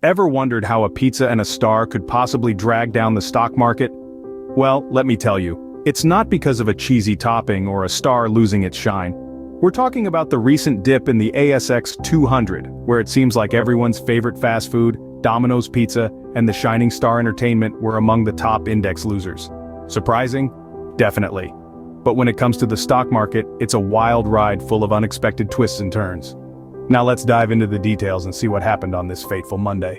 Ever wondered how a pizza and a star could possibly drag down the stock market? Well, let me tell you, it's not because of a cheesy topping or a star losing its shine. We're talking about the recent dip in the ASX 200, where it seems like everyone's favorite fast food, Domino's Pizza, and the Shining Star Entertainment were among the top index losers. Surprising? Definitely. But when it comes to the stock market, it's a wild ride full of unexpected twists and turns. Now let's dive into the details and see what happened on this fateful Monday.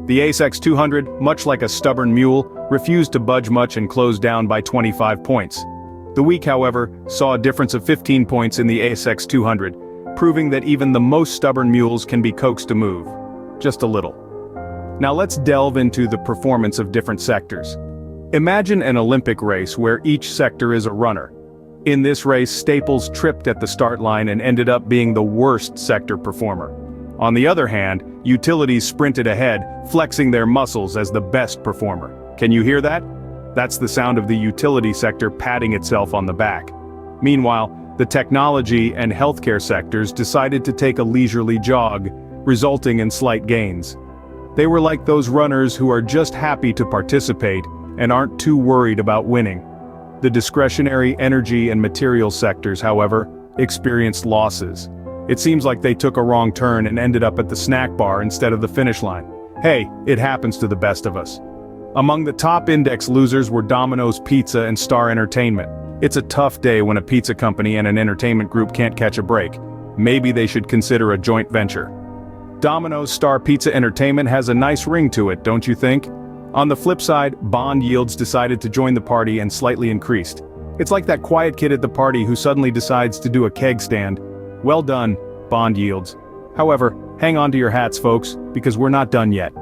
The ASX 200, much like a stubborn mule, refused to budge much and closed down by 25 points. The week, however, saw a difference of 15 points in the ASX 200, proving that even the most stubborn mules can be coaxed to move. Just a little. Now let's delve into the performance of different sectors. Imagine an Olympic race where each sector is a runner. In this race, Staples tripped at the start line and ended up being the worst sector performer. On the other hand, utilities sprinted ahead, flexing their muscles as the best performer. Can you hear that? That's the sound of the utility sector patting itself on the back. Meanwhile, the technology and healthcare sectors decided to take a leisurely jog, resulting in slight gains. They were like those runners who are just happy to participate and aren't too worried about winning. The discretionary energy and materials sectors, however, experienced losses. It seems like they took a wrong turn and ended up at the snack bar instead of the finish line. Hey, it happens to the best of us. Among the top index losers were Domino's Pizza and Star Entertainment. It's a tough day when a pizza company and an entertainment group can't catch a break. Maybe they should consider a joint venture. Domino's Star Pizza Entertainment has a nice ring to it, don't you think? On the flip side, bond yields decided to join the party and slightly increased. It's like that quiet kid at the party who suddenly decides to do a keg stand. Well done, bond yields. However, hang on to your hats, folks, because we're not done yet.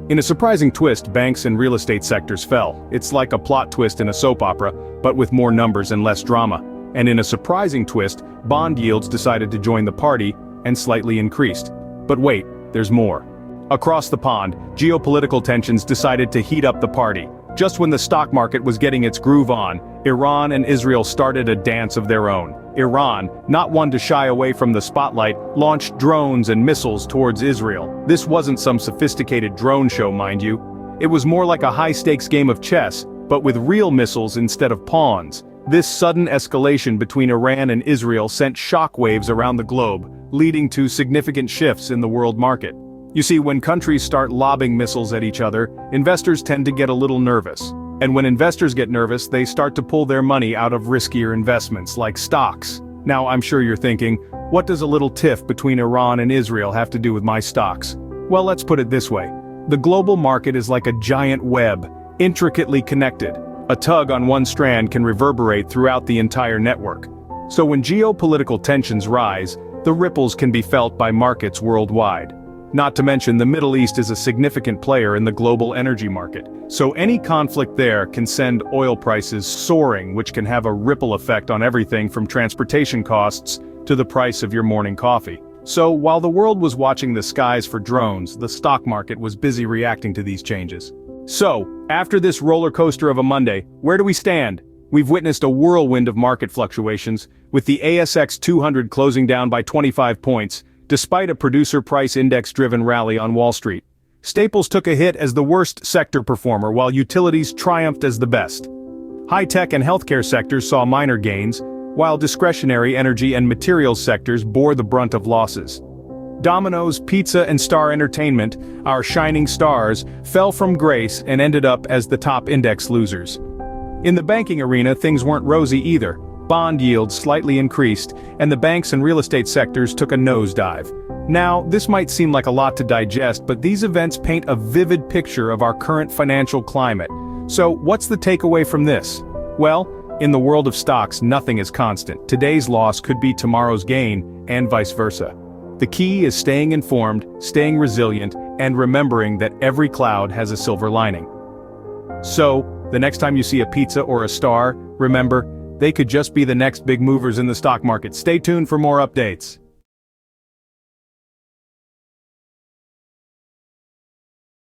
In a surprising twist, banks and real estate sectors fell. It's like a plot twist in a soap opera, but with more numbers and less drama. And in a surprising twist, bond yields decided to join the party and slightly increased. But wait, there's more. Across the pond, geopolitical tensions decided to heat up the party. Just when the stock market was getting its groove on, Iran and Israel started a dance of their own. Iran, not one to shy away from the spotlight, launched drones and missiles towards Israel. This wasn't some sophisticated drone show, mind you. It was more like a high-stakes game of chess, but with real missiles instead of pawns. This sudden escalation between Iran and Israel sent shockwaves around the globe, leading to significant shifts in the world market. You see, when countries start lobbing missiles at each other, investors tend to get a little nervous. And when investors get nervous, they start to pull their money out of riskier investments like stocks. Now, I'm sure you're thinking, what does a little tiff between Iran and Israel have to do with my stocks? Well, let's put it this way. The global market is like a giant web, intricately connected. A tug on one strand can reverberate throughout the entire network. So when geopolitical tensions rise, the ripples can be felt by markets worldwide. Not to mention the Middle East is a significant player in the global energy market, so any conflict there can send oil prices soaring, which can have a ripple effect on everything from transportation costs to the price of your morning coffee. So while the world was watching the skies for drones, the stock market was busy reacting to these changes. So, after this roller coaster of a Monday, where do we stand? We've witnessed a whirlwind of market fluctuations, with the ASX 200 closing down by 25 points, despite a producer price index-driven rally on Wall Street. Staples took a hit as the worst sector performer while utilities triumphed as the best. High-tech and healthcare sectors saw minor gains, while discretionary energy and materials sectors bore the brunt of losses. Domino's Pizza and Star Entertainment, our shining stars, fell from grace and ended up as the top index losers. In the banking arena, things weren't rosy either. Bond yields slightly increased, and the banks and real estate sectors took a nosedive. Now, this might seem like a lot to digest, but these events paint a vivid picture of our current financial climate. So, what's the takeaway from this? Well, in the world of stocks, nothing is constant. Today's loss could be tomorrow's gain, and vice versa. The key is staying informed, staying resilient, and remembering that every cloud has a silver lining. So, the next time you see a pizza or a star, remember, they could just be the next big movers in the stock market. Stay tuned for more updates.